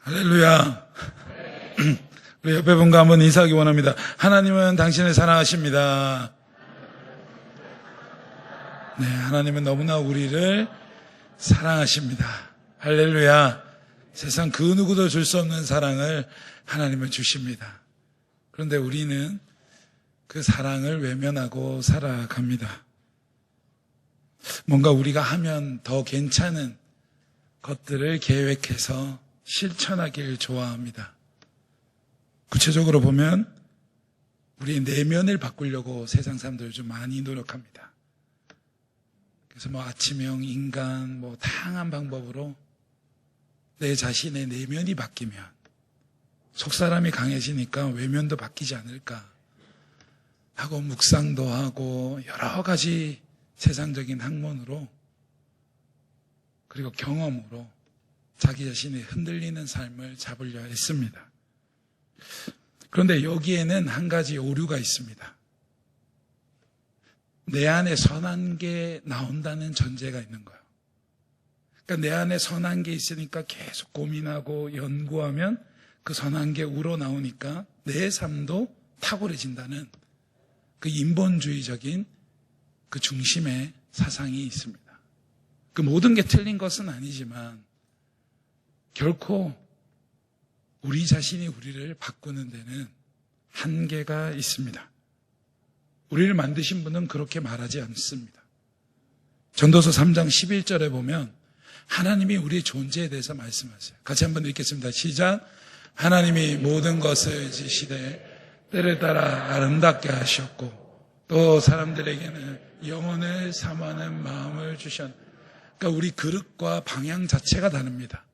할렐루야. 우리 옆에 분과 한번 인사하기 원합니다. 하나님은 당신을 사랑하십니다. 네, 하나님은 너무나 우리를 사랑하십니다. 할렐루야. 세상 그 누구도 줄 수 없는 사랑을 하나님은 주십니다. 그런데 우리는 그 사랑을 외면하고 살아갑니다. 뭔가 우리가 하면 더 괜찮은 것들을 계획해서 실천하길 좋아합니다. 구체적으로 보면 우리의 내면을 바꾸려고 세상 사람들 요즘 많이 노력합니다. 그래서 아침형 인간 다양한 방법으로 내 자신의 내면이 바뀌면 속사람이 강해지니까 외면도 바뀌지 않을까 하고 묵상도 하고 여러 가지 세상적인 학문으로 그리고 경험으로 자기 자신이 흔들리는 삶을 잡으려 했습니다. 그런데 여기에는 한 가지 오류가 있습니다. 내 안에 선한 게 나온다는 전제가 있는 거예요. 그러니까 내 안에 선한 게 있으니까 계속 고민하고 연구하면 그 선한 게 우러나오니까 내 삶도 탁월해진다는 그 인본주의적인 그 중심의 사상이 있습니다. 그 모든 게 틀린 것은 아니지만 결코 우리 자신이 우리를 바꾸는 데는 한계가 있습니다. 우리를 만드신 분은 그렇게 말하지 않습니다. 전도서 3장 11절에 보면 하나님이 우리의 존재에 대해서 말씀하세요. 같이 한번 읽겠습니다. 시작. 하나님이 모든 것을 지시되 때를 따라 아름답게 하셨고 또 사람들에게는 영혼을 사모하는 마음을 주셨. 그러니까 우리 그릇과 방향 자체가 다릅니다.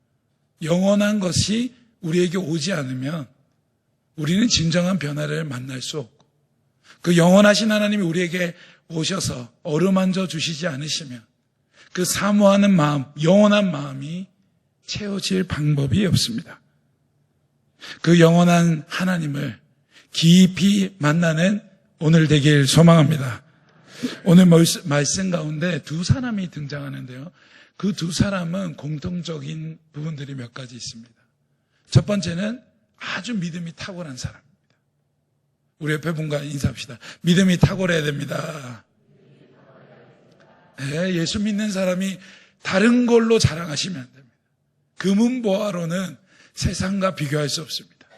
영원한 것이 우리에게 오지 않으면 우리는 진정한 변화를 만날 수 없고 그 영원하신 하나님이 우리에게 오셔서 어루만져 주시지 않으시면 그 사모하는 마음, 영원한 마음이 채워질 방법이 없습니다. 그 영원한 하나님을 깊이 만나는 오늘 되길 소망합니다. 오늘 말씀 가운데 두 사람이 등장하는데요. 그 두 사람은 공통적인 부분들이 몇 가지 있습니다. 첫 번째는 아주 믿음이 탁월한 사람입니다. 우리 옆에 분과 인사합시다. 믿음이 탁월해야 됩니다. 네, 예수 믿는 사람이 다른 걸로 자랑하시면 안 됩니다. 금은보화로는 세상과 비교할 수 없습니다.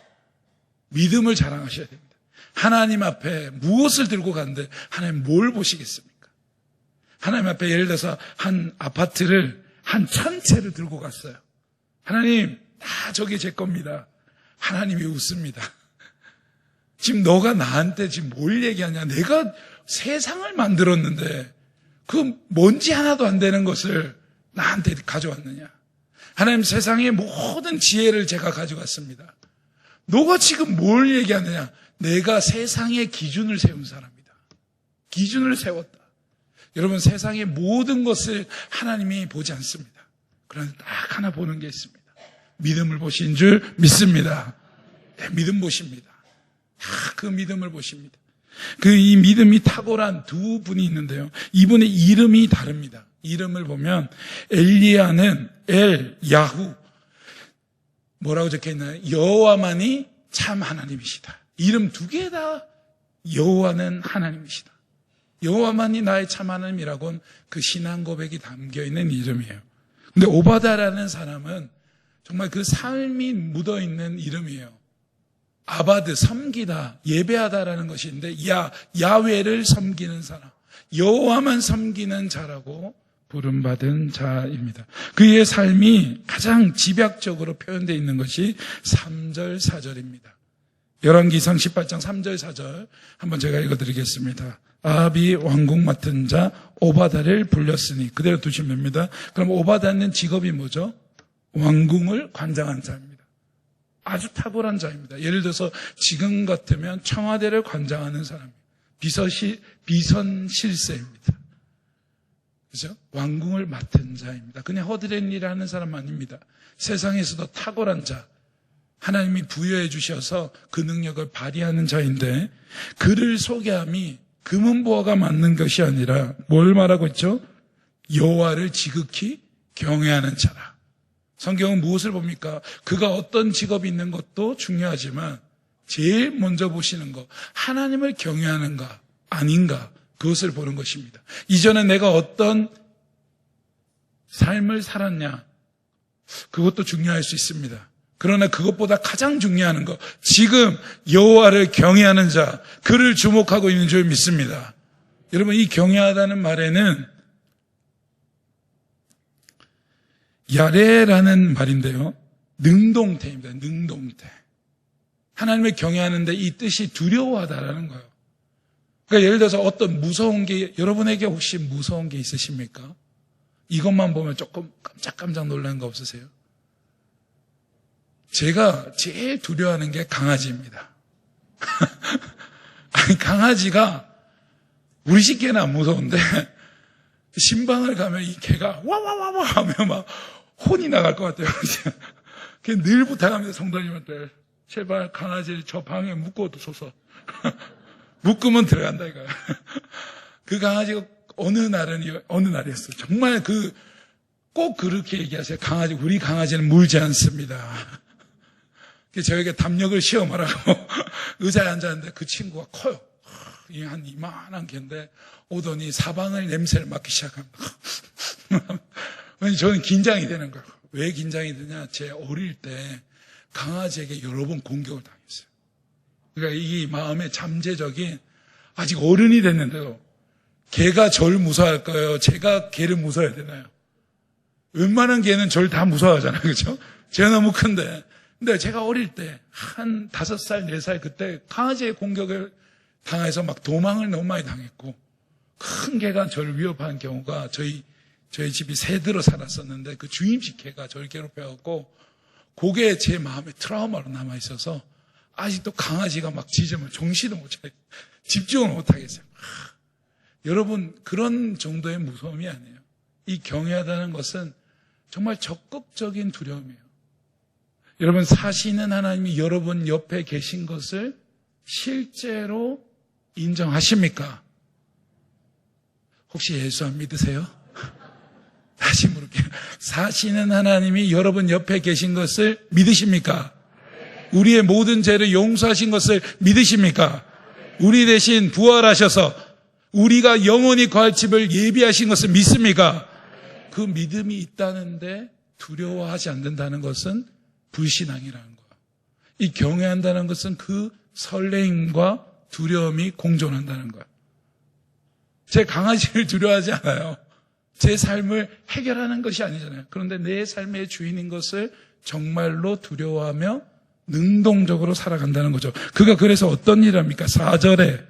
믿음을 자랑하셔야 됩니다. 하나님 앞에 무엇을 들고 가는데 하나님 뭘 보시겠습니까? 하나님 앞에 예를 들어서 한 아파트를 한 천채를 들고 갔어요. 하나님 다 저게 제 겁니다. 하나님이 웃습니다. 지금 너가 나한테 지금 뭘 얘기하냐. 내가 세상을 만들었는데 그 먼지 하나도 안 되는 것을 나한테 가져왔느냐. 하나님 세상의 모든 지혜를 제가 가져갔습니다. 너가 지금 뭘 얘기하느냐. 내가 세상의 기준을 세운 사람이다. 기준을 세웠다. 여러분 세상의 모든 것을 하나님이 보지 않습니다. 그런데 딱 하나 보는 게 있습니다. 믿음을 보신 줄 믿습니다. 네, 믿음 보십니다. 그 믿음을 보십니다. 이 믿음이 탁월한 두 분이 있는데요. 이분의 이름이 다릅니다. 이름을 보면 엘리야는 야후 뭐라고 적혀있나요? 여호와만이 참 하나님이시다. 이름 두 개 다 여호와는 하나님이시다. 여호와만이 나의 참 하나님이라고는 그 신앙 고백이 담겨있는 이름이에요. 근데 오바다라는 사람은 정말 그 삶이 묻어있는 이름이에요. 아바드, 섬기다, 예배하다라는 것인데 야훼를 섬기는 사람, 여호와만 섬기는 자라고 부름받은 자입니다. 그의 삶이 가장 집약적으로 표현되어 있는 것이 3절, 4절입니다. 열왕기상 18장 3절, 4절 한번 제가 읽어드리겠습니다. 아합이 왕궁 맡은 자 오바다를 불렸으니 그대로 두시면 됩니다. 그럼 오바다는 직업이 뭐죠? 왕궁을 관장한 자입니다. 아주 탁월한 자입니다. 예를 들어서 지금 같으면 청와대를 관장하는 사람입니다. 비선실세입니다. 그죠? 왕궁을 맡은 자입니다. 그냥 허드렛 일을 하는 사람 아닙니다. 세상에서도 탁월한 자, 하나님이 부여해 주셔서 그 능력을 발휘하는 자인데 그를 소개함이 금은보화가 맞는 것이 아니라 뭘 말하고 있죠? 여호와를 지극히 경외하는 자라. 성경은 무엇을 봅니까? 그가 어떤 직업이 있는 것도 중요하지만 제일 먼저 보시는 것, 하나님을 경외하는가 아닌가, 그것을 보는 것입니다. 이전에 내가 어떤 삶을 살았냐, 그것도 중요할 수 있습니다. 그러나 그것보다 가장 중요한 것, 지금 여호와를 경외하는 자, 그를 주목하고 있는 줄 믿습니다. 여러분, 이 경외하다는 말에는 야레라는 말인데요, 능동태입니다. 능동태. 하나님을 경외하는데 이 뜻이 두려워하다라는 거예요. 그러니까 예를 들어서 어떤 무서운 게, 여러분에게 혹시 무서운 게 있으십니까? 이것만 보면 조금 깜짝 놀라는 거 없으세요? 제가 제일 두려워하는 게 강아지입니다. 아니, 강아지가 우리 집 개는 안 무서운데 신방을 가면 이 개가 와와와와 하면 막 혼이 나갈 것 같아요. 늘 부탁합니다. 성도님한테 제발 강아지를 저 방에 묶어두소서. 묶으면 들어간다 이거야. 그 강아지가 어느 날이었어요. 정말 꼭 그렇게 얘기하세요. 우리 강아지는 물지 않습니다. 저에게 담력을 시험하라고 의자에 앉았는데 그 친구가 커요. 한 이만한 개인데 오더니 사방을 냄새를 맡기 시작합니다. 저는 긴장이 되는 거예요. 왜 긴장이 되냐? 제 어릴 때 강아지에게 여러 번 공격을 당했어요. 그러니까 이 마음의 잠재적인, 아직 어른이 됐는데도 개가 저를 무서워할 거예요? 제가 개를 무서워해야 되나요? 웬만한 개는 저를 다 무서워하잖아요. 그렇죠? 제가 너무 큰데. 근데 제가 어릴 때 한 5살, 4살 그때 강아지의 공격을 당해서 막 도망을 너무 많이 당했고, 큰 개가 저를 위협하는 경우가, 저희 집이 새들어 살았었는데 그 주임식 개가 저를 괴롭혀갖고 그게 제 마음에 트라우마로 남아있어서 아직도 강아지가 막 짖으면 정신을 못 차리고 집중을 못 하겠어요. 여러분, 그런 정도의 무서움이 아니에요. 이 경외하다는 것은 정말 적극적인 두려움이에요. 여러분, 사시는 하나님이 여러분 옆에 계신 것을 실제로 인정하십니까? 혹시 예수 안 믿으세요? 다시 물을게요. 사시는 하나님이 여러분 옆에 계신 것을 믿으십니까? 우리의 모든 죄를 용서하신 것을 믿으십니까? 우리 대신 부활하셔서 우리가 영원히 거할 집을 예비하신 것을 믿습니까? 그 믿음이 있다는데 두려워하지 않는다는 것은 불신앙이라는 거예요. 이 경외한다는 것은 그 설레임과 두려움이 공존한다는 거예요. 제 강아지를 두려워하지 않아요. 제 삶을 해결하는 것이 아니잖아요. 그런데 내 삶의 주인인 것을 정말로 두려워하며 능동적으로 살아간다는 거죠. 그가 그래서 어떤 일을 합니까? 4절에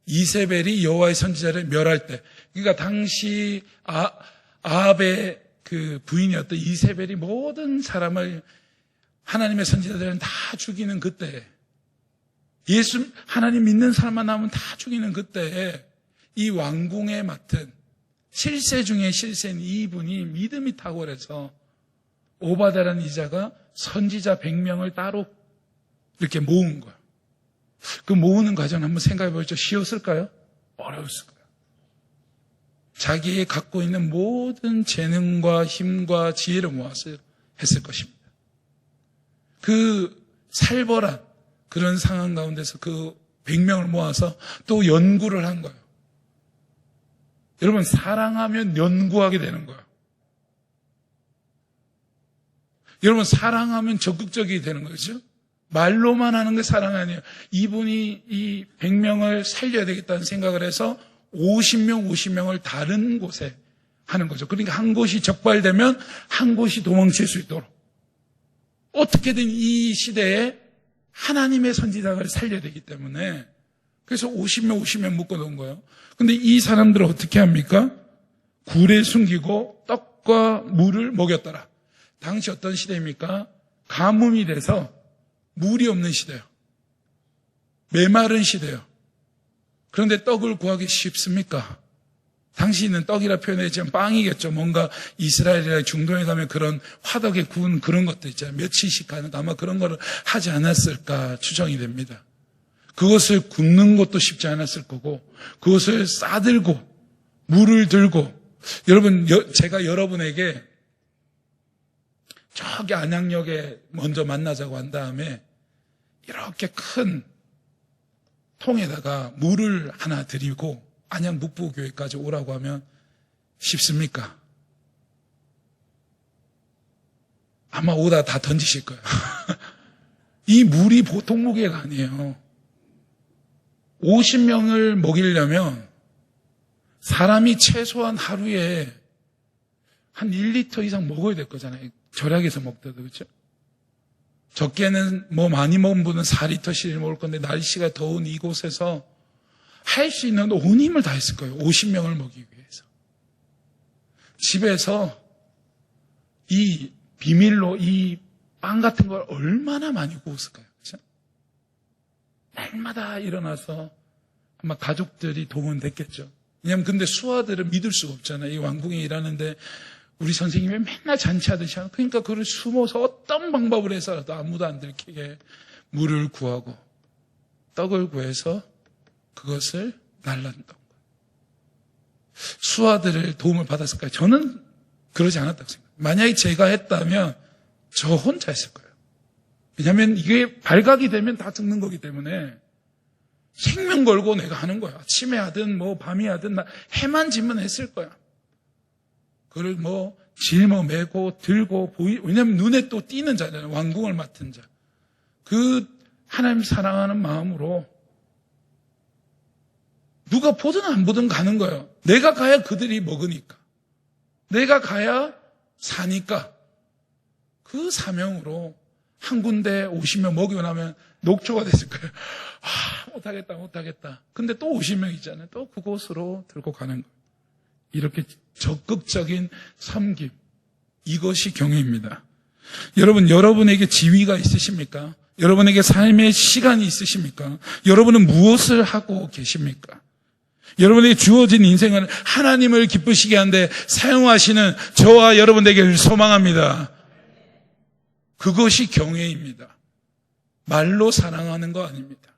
이세벨이 여호와의 선지자를 멸할 때, 그러니까 당시 아합의 그 부인이었던 이세벨이 모든 사람을, 하나님의 선지자들은 다 죽이는 그때, 하나님 믿는 사람만 나오면 다 죽이는 그때에 이 왕궁에 맡은 실세 중에 실세인 이분이 믿음이 탁월해서 오바다라는 이자가 선지자 100명을 따로 이렇게 모은 거예요. 그 모으는 과정 한번 생각해 보죠. 쉬웠을까요? 어려웠을 거예요. 자기의 갖고 있는 모든 재능과 힘과 지혜를 모아서 했을 것입니다. 그 살벌한 그런 상황 가운데서 그 100명을 모아서 또 연구를 한 거예요. 여러분, 사랑하면 연구하게 되는 거예요. 여러분, 사랑하면 적극적이 되는 거죠. 말로만 하는 게 사랑 아니에요. 이분이 이 100명을 살려야 되겠다는 생각을 해서 50명을 다른 곳에 하는 거죠. 그러니까 한 곳이 적발되면 한 곳이 도망칠 수 있도록 어떻게든 이 시대에 하나님의 선지자를 살려야 되기 때문에, 그래서 50명 묶어놓은 거예요. 근데 이 사람들은 어떻게 합니까? 굴에 숨기고 떡과 물을 먹였더라. 당시 어떤 시대입니까? 가뭄이 돼서 물이 없는 시대예요. 메마른 시대예요. 그런데 떡을 구하기 쉽습니까? 당시는 떡이라 표현했지만 빵이겠죠. 뭔가 이스라엘이나 중동에 가면 그런 화덕에 구운 그런 것도 있잖아요. 며칠씩 하는, 아마 그런 거를 하지 않았을까 추정이 됩니다. 그것을 굽는 것도 쉽지 않았을 거고, 그것을 싸들고 물을 들고, 여러분, 제가 여러분에게 저기 안양역에 먼저 만나자고 한 다음에 이렇게 큰 통에다가 물을 하나 드리고 안양 묵부교회까지 오라고 하면 쉽습니까? 아마 오다 다 던지실 거예요. 이 물이 보통 무게가 아니에요. 50명을 먹이려면 사람이 최소한 하루에 한 1리터 이상 먹어야 될 거잖아요. 절약해서 먹더라도, 그렇죠? 적게는 많이 먹은 분은 4리터씩 먹을 건데 날씨가 더운 이곳에서 할 수 있는 온 힘을 다 했을 거예요. 50명을 먹이기 위해서. 집에서 이 비밀로 이 빵 같은 걸 얼마나 많이 구웠을까요? 그렇죠? 날마다 일어나서 아마 가족들이 도움은 됐겠죠. 왜냐하면 근데 수아들은 믿을 수가 없잖아요. 이 왕궁에 일하는데 우리 선생님이 맨날 잔치하듯이 하는, 그러니까 그걸 숨어서 어떤 방법을 해서라도 아무도 안 들키게 물을 구하고 떡을 구해서 그것을 날랐던 거예요. 수아들을 도움을 받았을까요? 저는 그러지 않았다고 생각해요. 만약에 제가 했다면 저 혼자 했을 거예요. 왜냐하면 이게 발각이 되면 다 죽는 거기 때문에 생명 걸고 내가 하는 거야. 아침에 하든 밤이 하든 해만 지면 했을 거야. 그걸 짊어매고 들고 왜냐하면 눈에 또 띄는 자잖아요. 왕궁을 맡은 자. 그 하나님 사랑하는 마음으로 누가 보든 안 보든 가는 거예요. 내가 가야 그들이 먹으니까. 내가 가야 사니까. 그 사명으로 한 군데 50명 먹이고 나면 녹초가 됐을 거예요. 못하겠다. 근데 또 50명 있잖아요. 또 그곳으로 들고 가는 거예요. 이렇게 적극적인 섬김. 이것이 경외입니다. 여러분, 여러분에게 지위가 있으십니까? 여러분에게 삶의 시간이 있으십니까? 여러분은 무엇을 하고 계십니까? 여러분에게 주어진 인생은 하나님을 기쁘시게 하는데 사용하시는 저와 여러분 되기를 소망합니다. 그것이 경외입니다. 말로 사랑하는 거 아닙니다.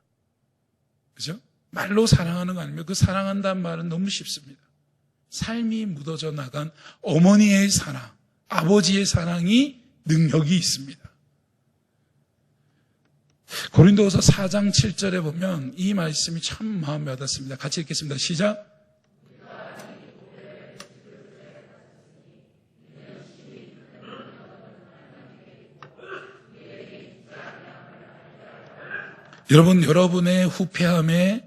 그죠? 말로 사랑하는 거 아닙니다. 그 사랑한다는 말은 너무 쉽습니다. 삶이 묻어져 나간 어머니의 사랑, 아버지의 사랑이 능력이 있습니다. 고린도후서 4장 7절에 보면 이 말씀이 참 마음에 와닿습니다. 같이 읽겠습니다. 시작. 여러분, 여러분의 후패함에,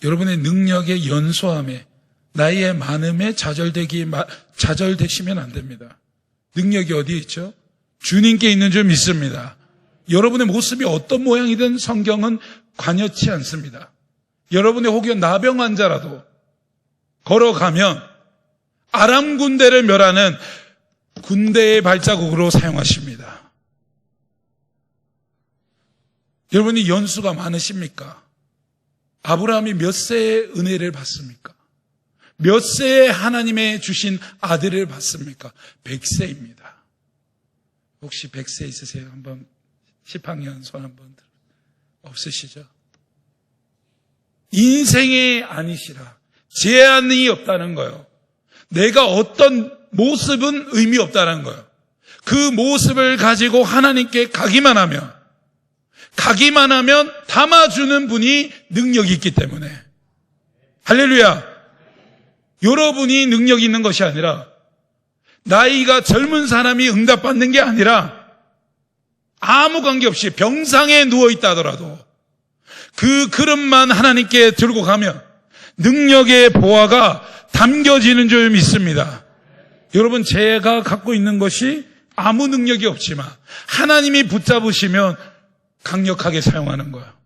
여러분의 능력의 연소함에, 나이의 많음에 좌절되시면 안 됩니다. 능력이 어디에 있죠? 주님께 있는 줄 믿습니다. 여러분의 모습이 어떤 모양이든 성경은 관여치 않습니다. 여러분의 혹여 나병 환자라도 걸어가면 아람 군대를 멸하는 군대의 발자국으로 사용하십니다. 여러분이 연수가 많으십니까? 아브라함이 몇 세의 은혜를 받습니까? 몇 세에 하나님의 주신 아들을 받습니까? 100세입니다. 혹시 100세 있으세요? 한번 10학년 손 한번 들어. 없으시죠? 인생이 아니시라. 제한이 없다는 거예요. 내가 어떤 모습은 의미 없다는 거예요. 그 모습을 가지고 하나님께 가기만 하면 담아주는 분이 능력이 있기 때문에. 할렐루야. 여러분이 능력이 있는 것이 아니라, 나이가 젊은 사람이 응답받는 게 아니라, 아무 관계없이 병상에 누워있다 하더라도 그 그릇만 하나님께 들고 가면 능력의 보화가 담겨지는 줄 믿습니다. 여러분, 제가 갖고 있는 것이 아무 능력이 없지만 하나님이 붙잡으시면 강력하게 사용하는 거예요.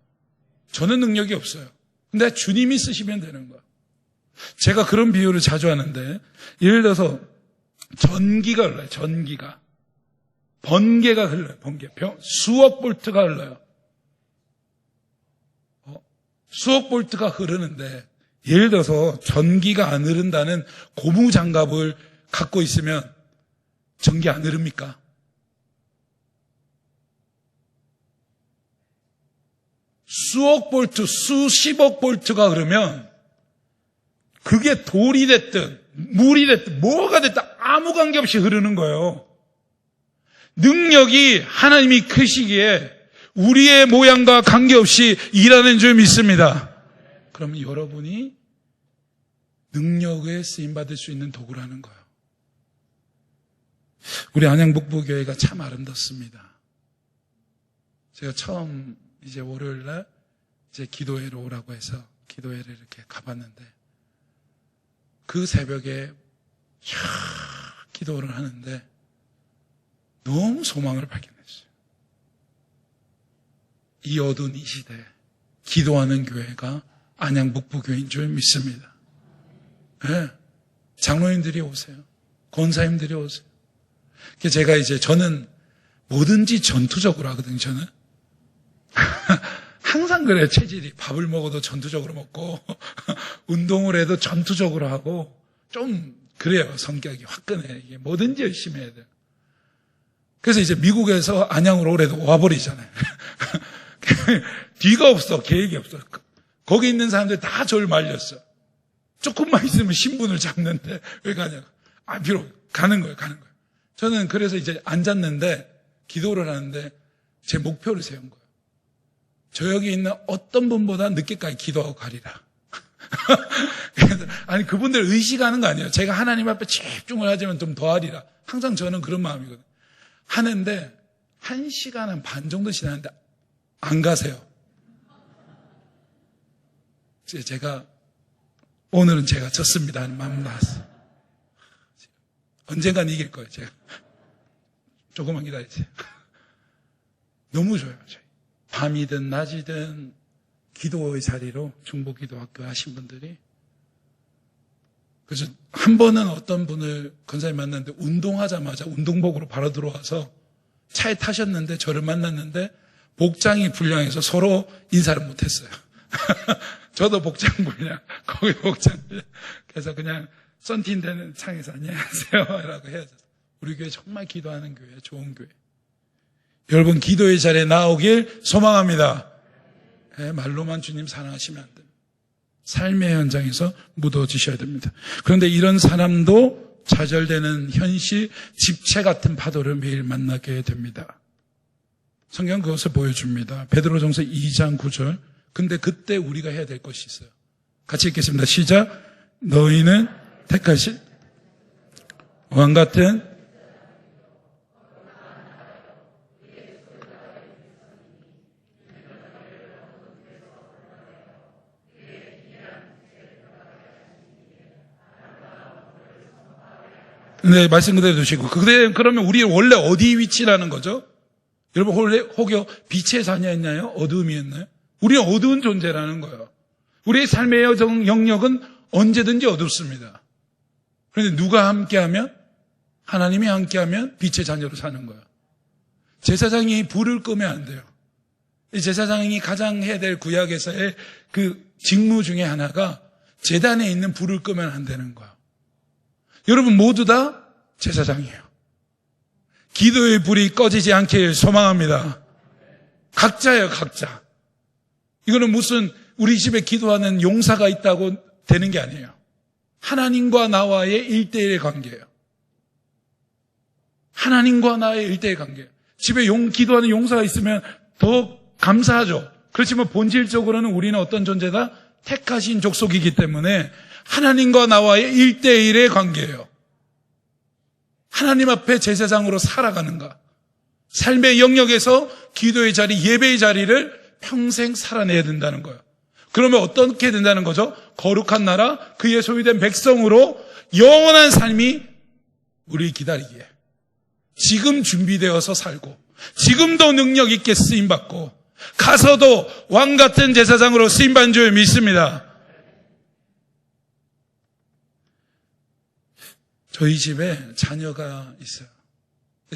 저는 능력이 없어요. 근데 주님이 쓰시면 되는 거예요. 제가 그런 비유를 자주 하는데, 예를 들어서 전기가 흘러요. 전기가. 번개가 흘러요. 번개. 수억 볼트가 흘러요. 수억 볼트가 흐르는데, 예를 들어서 전기가 안 흐른다는 고무장갑을 갖고 있으면 전기 안 흐릅니까? 수억 볼트, 수십억 볼트가 흐르면 그게 돌이 됐든 물이 됐든 뭐가 됐든 아무 관계없이 흐르는 거예요. 능력이 하나님이 크시기에 우리의 모양과 관계없이 일하는 줄 믿습니다. 그러면 여러분이 능력에 쓰임받을 수 있는 도구라는 거예요. 우리 안양북부교회가 참 아름답습니다. 제가 처음 이제 월요일날 이제 기도회로 오라고 해서 기도회를 이렇게 가봤는데 그 새벽에 쫙 기도를 하는데 너무 소망을 발견했어요. 이 어두운 이 시대에 기도하는 교회가 안양북부교회인 줄 믿습니다. 네. 장로님들이 오세요. 권사님들이 오세요. 제가 이제 저는 뭐든지 전투적으로 하거든요. 저는 항상 그래요. 체질이 밥을 먹어도 전투적으로 먹고 운동을 해도 전투적으로 하고 좀 그래요. 성격이 화끈해. 이게 뭐든지 열심히 해야 돼요. 그래서 이제 미국에서 안양으로 오래도 와버리잖아요. 뒤가 없어. 계획이 없어. 거기 있는 사람들 다 저를 말렸어. 조금만 있으면 신분을 잡는데 왜 가냐고. 비록 가는 거예요. 저는 그래서 이제 앉았는데 기도를 하는데 제 목표를 세운 거예요. 저 여기 있는 어떤 분보다 늦게까지 기도하고 가리라. 아니 그분들 의식하는 거 아니에요. 제가 하나님 앞에 집중을 하지만 좀 더 하리라. 항상 저는 그런 마음이거든요. 하는데 1시간 반 정도 지났는데 안 가세요. 제가 오늘은 제가 졌습니다 하는 마음 나왔어요. 언젠간 이길 거예요. 제가 조금만 기다리세요. 너무 좋아요. 밤이든 낮이든 기도의 자리로 중보기도학교 하신 분들이. 그래서 한 번은 어떤 분을 권사님 만났는데 운동하자마자 운동복으로 바로 들어와서 차에 타셨는데 저를 만났는데 복장이 불량해서 서로 인사를 못했어요. 저도 복장 불량, 거기 복장 불량. 그래서 그냥 썬틴 되는 창에서 안녕하세요 라고 헤어졌어요. 우리 교회 정말 기도하는 교회, 좋은 교회. 여러분 기도의 자리에 나오길 소망합니다. 네, 말로만 주님 사랑하시면 안 됩니다. 삶의 현장에서 묻어지셔야 됩니다. 그런데 이런 사람도 좌절되는 현실, 집체 같은 파도를 매일 만나게 됩니다. 성경은 그것을 보여줍니다. 베드로전서 2장 9절. 근데 그때 우리가 해야 될 것이 있어요. 같이 읽겠습니다. 시작. 너희는 택하신 왕 같은 네, 말씀 그대로 두시고. 그러면 우리 원래 어디 위치라는 거죠? 여러분, 혹여 빛의 자녀였나요? 어두움이었나요? 우리는 어두운 존재라는 거예요. 우리의 삶의 영역은 언제든지 어둡습니다. 그런데 누가 함께하면? 하나님이 함께하면 빛의 자녀로 사는 거예요. 제사장이 불을 끄면 안 돼요. 이 제사장이 가장 해야 될 구약에서의 그 직무 중에 하나가 제단에 있는 불을 끄면 안 되는 거예요. 여러분 모두 다 제사장이에요. 기도의 불이 꺼지지 않길 소망합니다. 각자예요, 각자. 이거는 무슨 우리 집에 기도하는 용사가 있다고 되는 게 아니에요. 하나님과 나와의 1대1의 관계예요. 하나님과 나의 1대1 관계예요. 집에 기도하는 용사가 있으면 더 감사하죠. 그렇지만 본질적으로는 우리는 어떤 존재다? 택하신 족속이기 때문에 하나님과 나와의 1대1의 관계예요. 하나님 앞에 제사장으로 살아가는가? 삶의 영역에서 기도의 자리, 예배의 자리를 평생 살아내야 된다는 거예요. 그러면 어떻게 된다는 거죠? 거룩한 나라, 그의 소유된 백성으로 영원한 삶이 우리 기다리기에 지금 준비되어서 살고 지금도 능력 있게 쓰임받고 가서도 왕같은 제사장으로 쓰임받는 줄 믿습니다. 저희 집에 자녀가 있어요.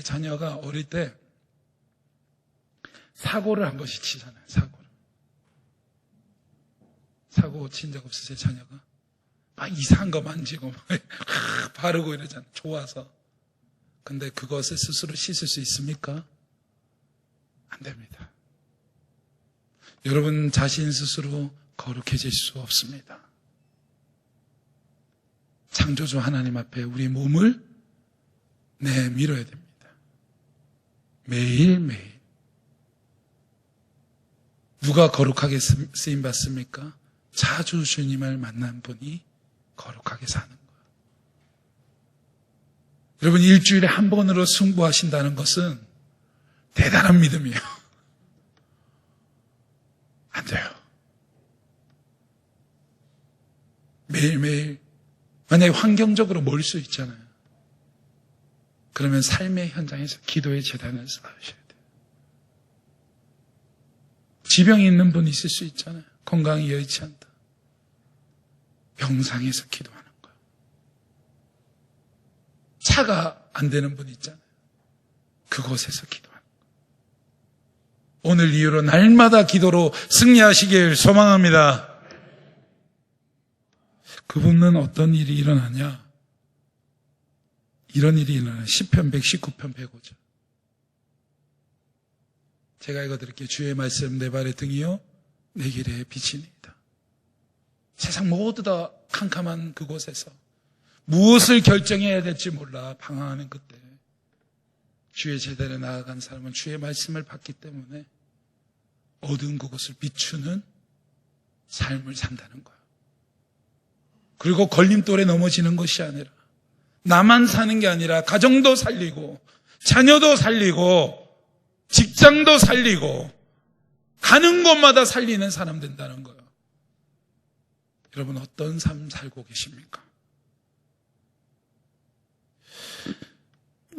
자녀가 어릴 때 사고를 한 번씩 치잖아요. 사고 친 적 없으세요, 자녀가? 막 이상한 거 만지고 막 바르고 이러잖아요. 좋아서. 근데 그것을 스스로 씻을 수 있습니까? 안 됩니다. 여러분 자신 스스로 거룩해질 수 없습니다. 창조주 하나님 앞에 우리 몸을 내밀어야 됩니다. 매일매일. 누가 거룩하게 쓰임받습니까? 자주 주님을 만난 분이 거룩하게 사는 거예요. 여러분, 일주일에 한 번으로 승부하신다는 것은 대단한 믿음이에요. 안 돼요. 매일매일, 만약에 환경적으로 멀 수 있잖아요. 그러면 삶의 현장에서 기도의 재단을 쌓으셔야 돼요. 지병이 있는 분 있을 수 있잖아요. 건강이 여의치 않다. 병상에서 기도하는 거예요. 차가 안 되는 분 있잖아요. 그곳에서 기도하는 거예요. 오늘 이후로 날마다 기도로 승리하시길 소망합니다. 그분은 어떤 일이 일어나냐? 이런 일이 일어나요. 시편 119편 105절. 제가 읽어드릴게요. 주의 말씀 내 발의 등이요 내 길의 빛이니이다. 세상 모두 다 캄캄한 그곳에서 무엇을 결정해야 될지 몰라 방황하는 그때 주의 제대로 나아간 사람은 주의 말씀을 받기 때문에 어두운 그곳을 비추는 삶을 산다는 거예요. 그리고 걸림돌에 넘어지는 것이 아니라 나만 사는 게 아니라 가정도 살리고 자녀도 살리고 직장도 살리고 가는 곳마다 살리는 사람 된다는 거예요. 여러분 어떤 삶 살고 계십니까?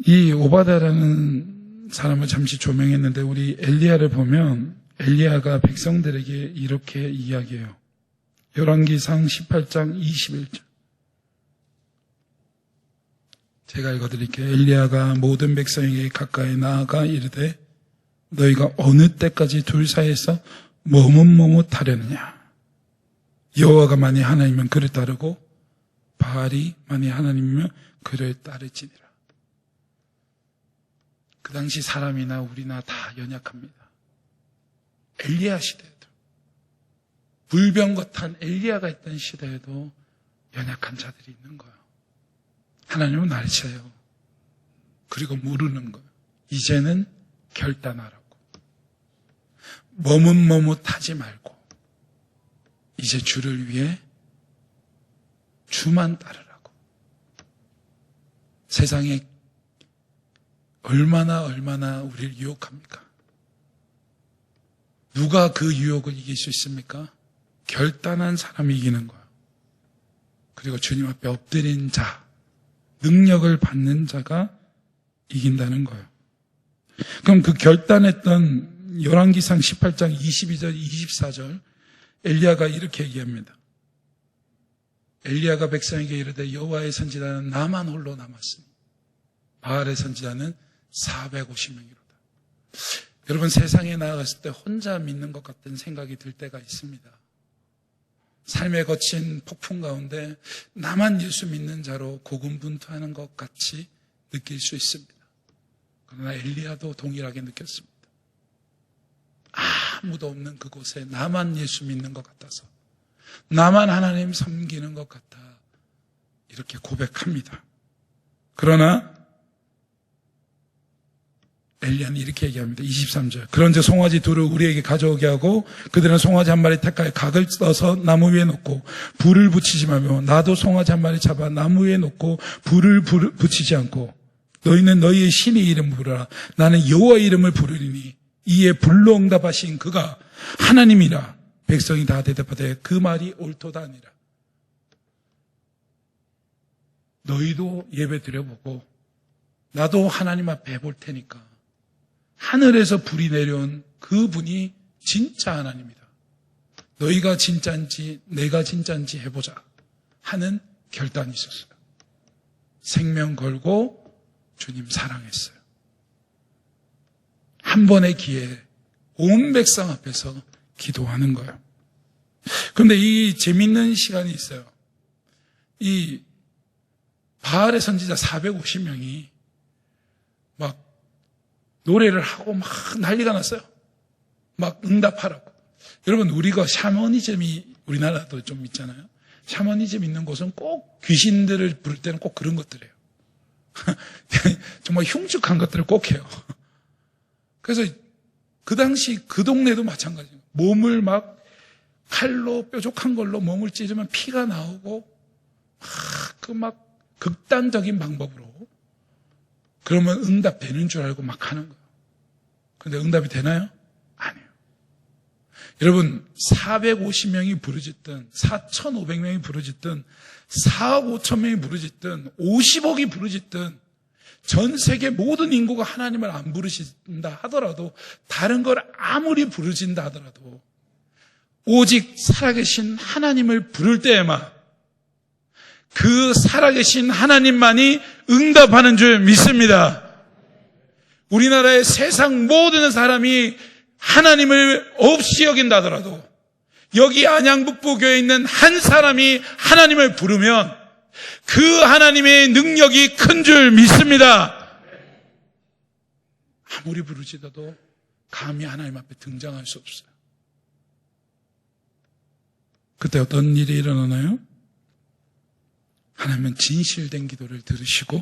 이 오바다라는 사람을 잠시 조명했는데 우리 엘리야를 보면 엘리야가 백성들에게 이렇게 이야기해요. 열왕기상 18장 21절. 제가 읽어드릴게요. 엘리야가 모든 백성에게 가까이 나아가 이르되 너희가 어느 때까지 둘 사이에서 머뭇머뭇하려느냐. 여호와가 만일 하나님이면 그를 따르고 바알이 만일 하나님이면 그를 따르지니라. 그 당시 사람이나 우리나 다 연약합니다. 엘리야 시대에도 불병거탄 엘리야가 있던 시대에도 연약한 자들이 있는 거예요. 하나님은 알셔요. 그리고 모르는 거예요. 이제는 결단하라고. 머뭇머뭇하지 말고 이제 주를 위해 주만 따르라고. 세상에 얼마나 우리를 유혹합니까? 누가 그 유혹을 이길 수 있습니까? 결단한 사람이 이기는 거예요. 그리고 주님 앞에 엎드린 자, 능력을 받는 자가 이긴다는 거예요. 그럼 그 결단했던 열왕기상 18장 22절, 24절 엘리야가 이렇게 얘기합니다. 엘리야가 백성에게 이르되 여호와의 선지자는 나만 홀로 남았으니 바알의 선지자는 450명이로다. 여러분 세상에 나아갔을 때 혼자 믿는 것 같은 생각이 들 때가 있습니다. 삶에 거친 폭풍 가운데 나만 예수 믿는 자로 고군분투하는 것 같이 느낄 수 있습니다. 그러나 엘리야도 동일하게 느꼈습니다. 아무도 없는 그곳에 나만 예수 믿는 것 같아서 나만 하나님 섬기는 것 같아 이렇게 고백합니다. 그러나 엘리야는 이렇게 얘기합니다. 23절. 그런즉 송아지 둘을 우리에게 가져오게 하고 그들은 송아지 한 마리 택하여 각을 떠서 나무 위에 놓고 불을 붙이지 말며 나도 송아지 한 마리 잡아 나무 위에 놓고 불을 붙이지 않고 너희는 너희의 신의 이름을 부르라. 나는 여호와의 이름을 부르리니 이에 불로 응답하신 그가 하나님이라. 백성이 다 대답하되 그 말이 옳도다 아니라. 너희도 예배 드려보고 나도 하나님 앞에 해볼 테니까 하늘에서 불이 내려온 그분이 진짜 하나님이다. 너희가 진짜인지 내가 진짜인지 해보자 하는 결단이 있었어요. 생명 걸고 주님 사랑했어요. 한 번의 기회에 온 백성 앞에서 기도하는 거예요. 그런데 이 재밌는 시간이 있어요. 이 바알의 선지자 450명이 막 노래를 하고 막 난리가 났어요. 막 응답하라고. 여러분 우리가 샤머니즘이 우리나라도 좀 있잖아요. 샤머니즘 있는 곳은 꼭 귀신들을 부를 때는 꼭 그런 것들이에요. 정말 흉측한 것들을 꼭 해요. 그래서 그 당시 그 동네도 마찬가지예요. 몸을 막 칼로 뾰족한 걸로 몸을 찌르면 피가 나오고 막 극단적인 방법으로 그러면 응답되는 줄 알고 막 하는 거예요. 그런데 응답이 되나요? 아니에요. 여러분 450명이 부르짖든 4,500명이 부르짖든 4억 5천 명이 부르짖든 50억이 부르짖든 전 세계 모든 인구가 하나님을 안 부르신다 하더라도 다른 걸 아무리 부르진다 하더라도 오직 살아계신 하나님을 부를 때에만 그 살아계신 하나님만이 응답하는 줄 믿습니다. 우리나라의 세상 모든 사람이 하나님을 없이 여긴다 하더라도 여기 안양북부교회에 있는 한 사람이 하나님을 부르면 그 하나님의 능력이 큰 줄 믿습니다. 아무리 부르짖어도 감히 하나님 앞에 등장할 수 없어요. 그때 어떤 일이 일어나나요? 하나님은 진실된 기도를 들으시고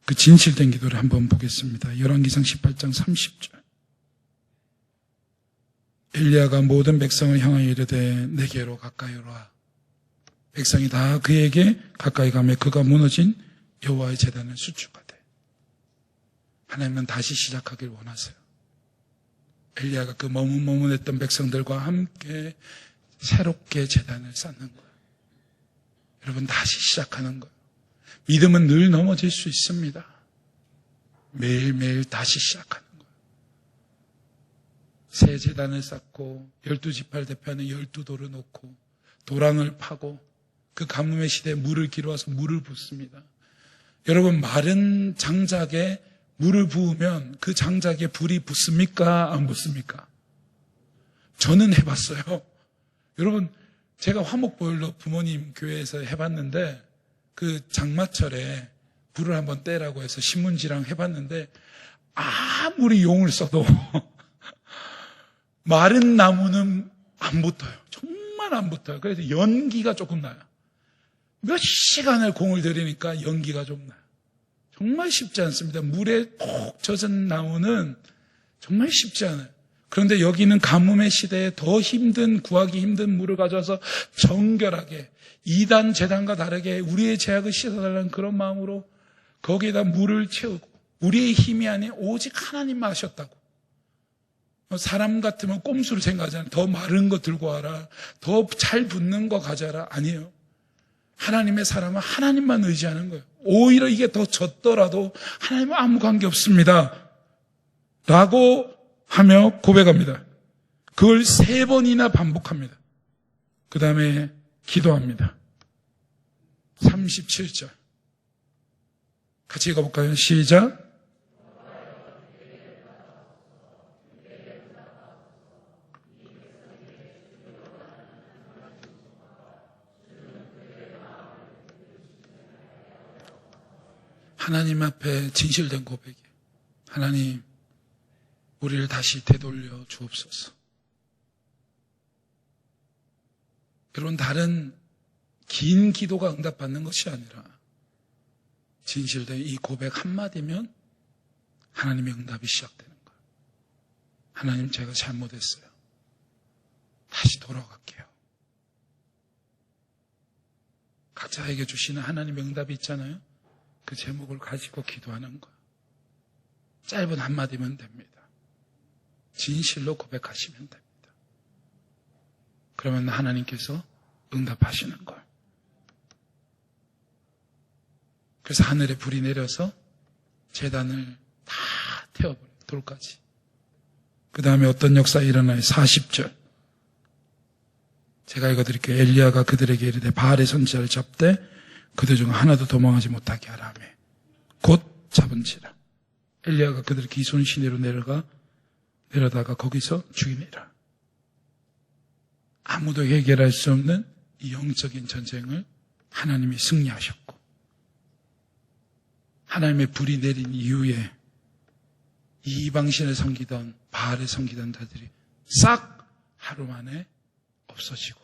그 진실된 기도를 한번 보겠습니다. 열왕기상 18장 30절. 엘리야가 모든 백성을 향하여 이르되 내게로 가까이 오라. 백성이 다 그에게 가까이 가며 그가 무너진 여호와의 제단을 수축하되. 하나님은 다시 시작하길 원하세요. 엘리야가 그 머뭇머뭇했던 백성들과 함께 새롭게 제단을 쌓는 거예요. 여러분 다시 시작하는 거예요. 믿음은 늘 넘어질 수 있습니다. 매일매일 다시 시작하는 거예요. 새 제단을 쌓고 12지파를 대표하는 12돌을 놓고 도랑을 파고 그 가뭄의 시대에 물을 길어와서 물을 붓습니다. 여러분 마른 장작에 물을 부으면 그 장작에 불이 붙습니까? 안 붙습니까? 저는 해봤어요. 여러분 제가 화목보일러 부모님 교회에서 해봤는데 그 장마철에 불을 한번 떼라고 해서 신문지랑 해봤는데 아무리 용을 써도 마른 나무는 안 붙어요. 정말 안 붙어요. 그래서 연기가 조금 나요. 몇 시간을 공을 들이니까 연기가 좀 나요. 정말 쉽지 않습니다. 물에 푹 젖은 나무는 정말 쉽지 않아요. 그런데 여기는 가뭄의 시대에 더 힘든, 구하기 힘든 물을 가져와서 정결하게 2단 제단과 다르게 우리의 죄악을 씻어달라는 그런 마음으로 거기에다 물을 채우고 우리의 힘이 아닌 오직 하나님만 하셨다고. 사람 같으면 꼼수로 생각하잖아요. 더 마른 거 들고 와라. 더 잘 붙는 거 가져라. 아니에요. 하나님의 사람은 하나님만 의지하는 거예요. 오히려 이게 더 졌더라도 하나님은 아무 관계 없습니다. 라고 하며 고백합니다. 그걸 3번이나 반복합니다. 그 다음에 기도합니다. 37절. 같이 읽어볼까요? 시작. 하나님 앞에 진실된 고백이에요. 하나님, 우리를 다시 되돌려 주옵소서. 여러분, 다른 긴 기도가 응답받는 것이 아니라 진실된 이 고백 한마디면 하나님의 응답이 시작되는 거예요. 하나님, 제가 잘못했어요. 다시 돌아갈게요. 각자에게 주시는 하나님의 응답이 있잖아요. 그 제목을 가지고 기도하는 거예요. 짧은 한마디면 됩니다. 진실로 고백하시면 됩니다. 그러면 하나님께서 응답하시는 거예요. 그래서 하늘에 불이 내려서 제단을 다 태워버려요. 돌까지. 그 다음에 어떤 역사가 일어나요? 40절. 제가 읽어드릴게요. 엘리야가 그들에게 이르되 바알의 선지자를 잡되 그들 중 하나도 도망하지 못하게 하라며 곧 잡은지라. 엘리야가 그들을 기손 시내로 내려다가 거기서 죽이니라. 아무도 해결할 수 없는 이 영적인 전쟁을 하나님이 승리하셨고 하나님의 불이 내린 이후에 이 이방신을 섬기던 바알을 섬기던 자들이 싹 하루 만에 없어지고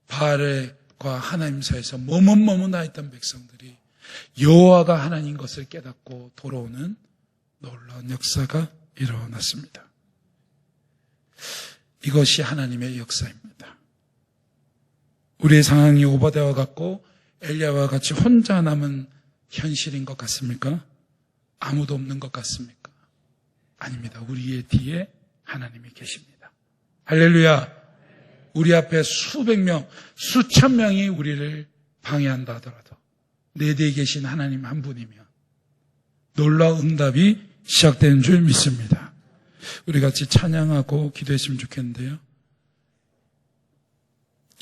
바알과 하나님 사이에서 머뭇머뭇 나 있던 백성들이 여호와가 하나님 것을 깨닫고 돌아오는 놀라운 역사가 일어났습니다. 이것이 하나님의 역사입니다. 우리의 상황이 오바댜와 같고 엘리야와 같이 혼자 남은 현실인 것 같습니까? 아무도 없는 것 같습니까? 아닙니다. 우리의 뒤에 하나님이 계십니다. 할렐루야. 우리 앞에 수백 명, 수천 명이 우리를 방해한다 하더라도 내 뒤에 계신 하나님 한 분이면 놀라운 응답이 시작되는 줄 믿습니다. 우리 같이 찬양하고 기도했으면 좋겠는데요.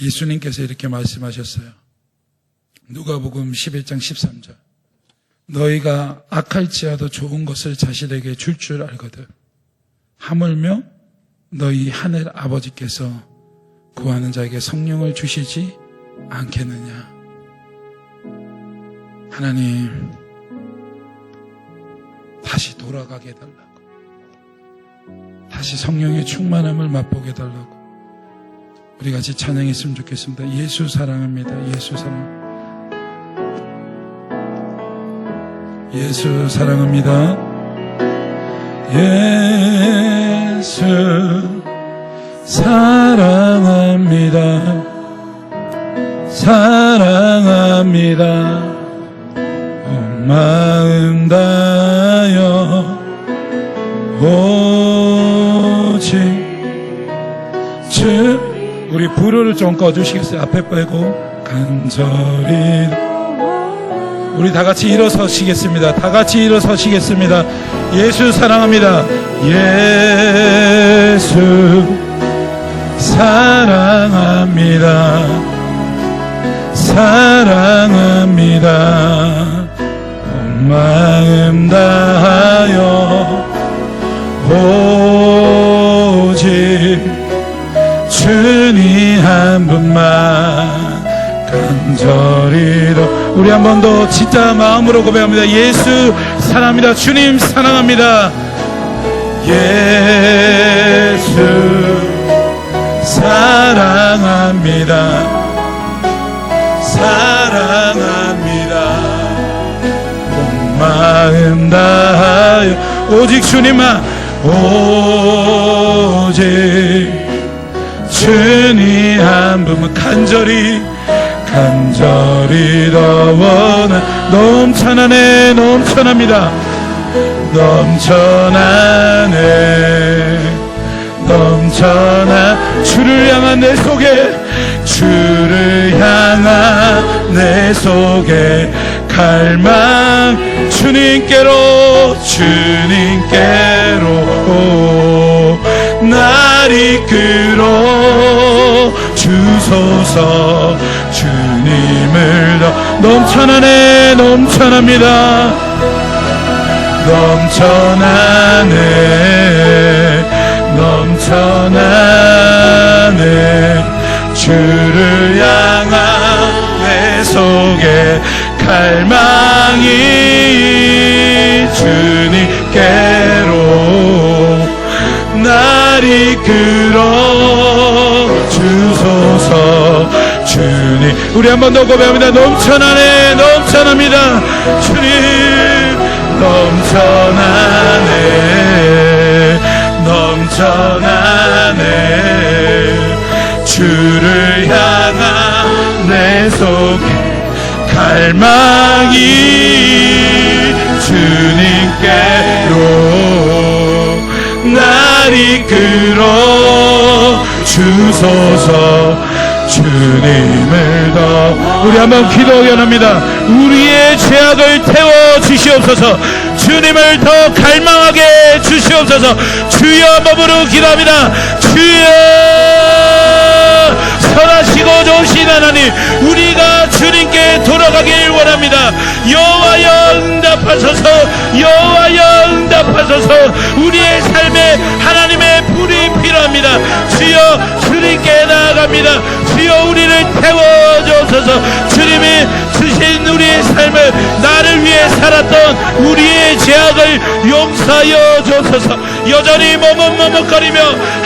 예수님께서 이렇게 말씀하셨어요. 누가복음 11장 13절. 너희가 악할지라도 좋은 것을 자신에게 줄 줄 알거든. 하물며 너희 하늘 아버지께서 구하는 자에게 성령을 주시지 않겠느냐. 하나님, 다시 돌아가게 해달라고. 다시 성령의 충만함을 맛보게 해달라고. 우리 같이 찬양했으면 좋겠습니다. 예수 사랑합니다. 예수 사랑. 예수 사랑합니다. 예수 사랑합니다. 사랑합니다. 온 마음 다하여 오직 주. 우리 불을 좀 꺼주시겠어요? 앞에 빼고 간절히. 우리 다 같이 일어서시겠습니다. 다 같이 일어서시겠습니다. 예수 사랑합니다. 예수 사랑합니다. 사랑합니다. 온 마음 다하여 오직 주님 한 분만 간절히. 우리 한 번 더 진짜 마음으로 고백합니다. 예수 사랑합니다. 주님 사랑합니다. 예수 사랑합니다. 사랑합니다. 온 마음 다하여 오직 주님만, 오직 주님 한 분만 간절히 더 원하. 넘쳐나네. 넘쳐납니다. 넘쳐나네. 넘쳐나. 주를 향한 내 속에, 주를 향한 내 속에 갈망. 주님께로 날 이끌어 주소서. 주님을 더 넘쳐나네. 넘쳐납니다. 넘쳐나네. 넘쳐나네. 주를 향한 내 속에 갈망이 주님께로 날 이끌어 주소서. 주님. 우리 한 번 더 고백합니다. 넘쳐나네. 넘쳐납니다. 주님. 넘쳐나네. 넘쳐나네. 주를 향한 내 속에 갈망이 주님께로 날 이끌어 주소서. 주님을 더. 우리 한번 기도하게 합니다. 우리의 죄악을 태워 주시옵소서. 주님을 더 갈망하게 주시옵소서. 주여 몸으로 기도합니다. 주여 선하시고 좋으신 하나님, 우리가 주님께 돌아가길 원합니다. 여호와여 응답하소서. 여호와여 응답하소서. 우리의 삶에 하나님의 불이 필요합니다. 주여 주님께 나아갑니다. 주여 우리를 태워주소서. 주님이 주신 우리의 삶을, 나를 위해 살았던 우리의 죄악을 용서하여 주소서. 여전히 머뭇머뭇거리며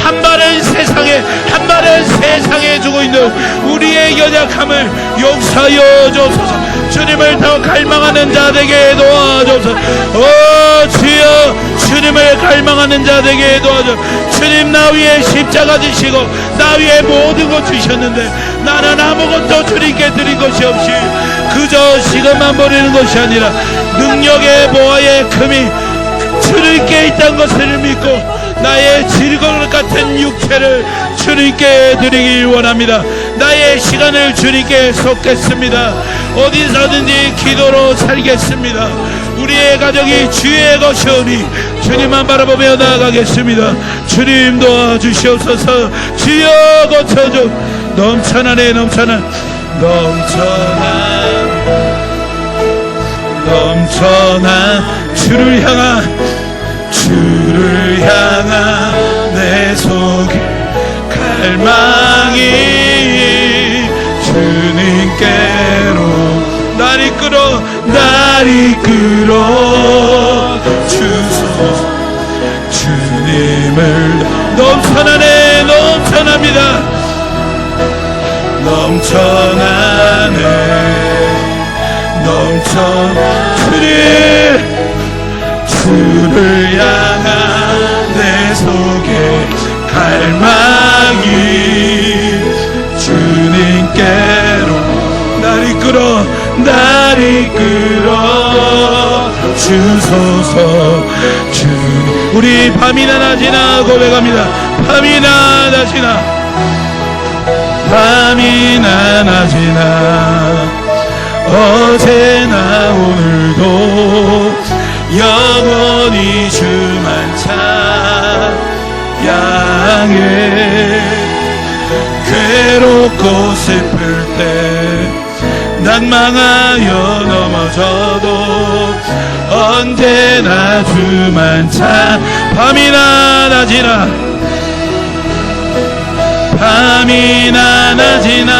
한 발은 세상에 한 발은 세상에 주고 있는 우리의 연약함을 용서하여 주소서. 주님을 더 갈망하는 자 되게 도와주소서. 주여 갈망하는 자 되게 도와줘. 주님, 나 위에 십자가 지시고 나 위에 모든 것 주셨는데 나는 아무것도 주님께 드린 것이 없이 그저 시간만 버리는 것이 아니라 능력의 보화의 금이 주님께 있다는 것을 믿고 나의 즐거울 같은 육체를 주님께 드리길 원합니다. 나의 시간을 주님께 쏟겠습니다. 어디서든지 기도로 살겠습니다. 우리의 가정이 주의 것이오니 주님만 바라보며 나아가겠습니다. 주님 도와주시옵소서. 주여 고쳐줘. 넘쳐나네 넘쳐나 주를 향한 내 속에 갈망이 주님께로 날 이끌어 주소서. 주님을 넘쳐납니다. 주를 향한 내 속에 갈망이 주님께로 날 이끌어 주소서. 우리 밤이나 낮이나 고백합니다. 밤이나 낮이나 어제나 오늘도 영원히 주만 찬양해. 괴롭고 슬플 때 낭망하여 넘어져도 언제나 주만 밤이나 낮이나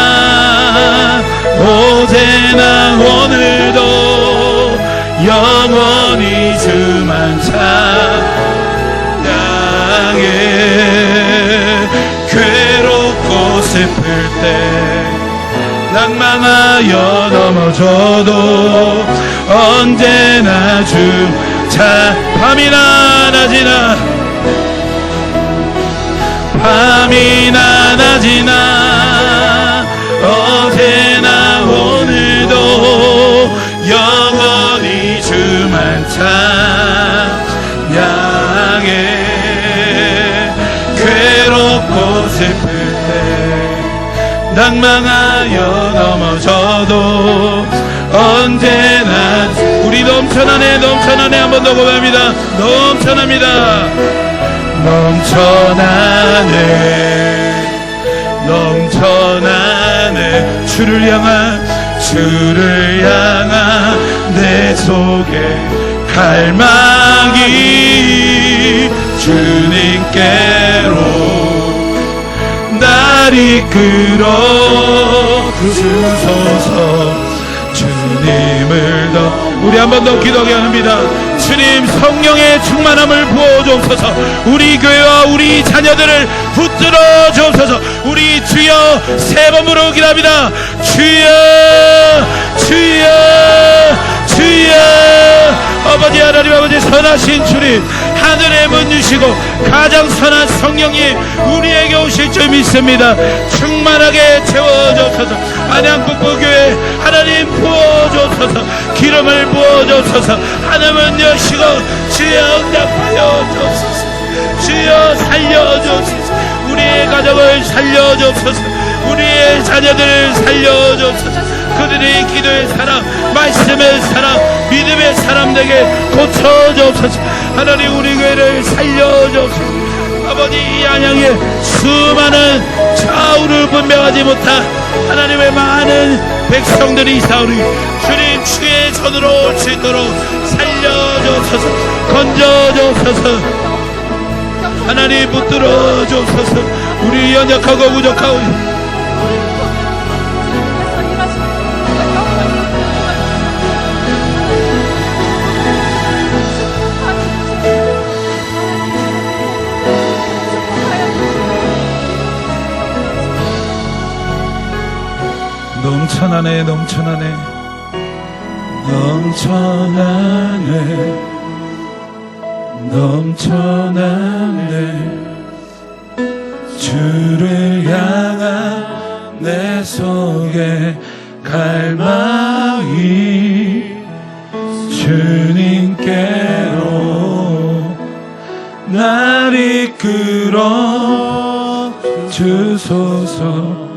어제나 오늘도 영원히 주만 찬양해. 괴롭고 슬플 때 낭망하여 넘어져도 언제나 밤이나 낮이나 어제나 오늘도 영원히 주만 찬양해. 괴롭고 슬플 때 낭망하여 넘어져도 언제나 우리 넘쳐나네 한 번 더 고백합니다. 넘쳐나네 주를 향한 내 속에 갈망이 주님께로 날 이끌어 주소서. 주님을 더 우리 한 번 더 기도하게 합니다. 주님, 성령의 충만함을 부어주옵소서. 우리 교회와 우리 자녀들을 붙들어 주옵소서. 우리 주여 세 번 부르고 기도합니다. 주여 아버지, 하나님 아버지, 선하신 주님, 하늘의 문 주시고 가장 선한 성령이 우리에게 오실 줄 믿습니다. 충만하게 채워주옵소서. 안양북부교회 하나님 부어주옵소서. 기름을 부어주옵소서. 하나님은 여시고 주여 응답하여 주옵소서. 주여 살려주옵소서. 우리의 가정을 살려주옵소서. 우리의 자녀들을 살려주옵소서. 그들이 기도의 사람, 말씀의 사람, 믿음의 사람들에게 고쳐주옵소서. 하나님, 우리 교회를 살려주옵소서. 아버지, 이 안양에 수많은 좌우를 분별하지 못한 하나님의 많은 백성들이 있사오니 주님, 주의 손으로 올 수 있도록 살려주옵소서. 건져주옵소서. 하나님, 붙들어 주옵소서. 우리 연약하고 부족하고 넘쳐나네. 주를 향한 내 속에 갈망이 주님께로 날 이끌어 주소서.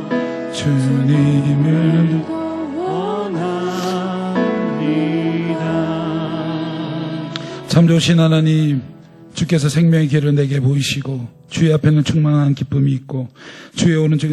주님을 참 좋으신 하나님, 주께서 생명의 길을 내게 보이시고 주의 앞에는 충만한 기쁨이 있고 주의 오른쪽에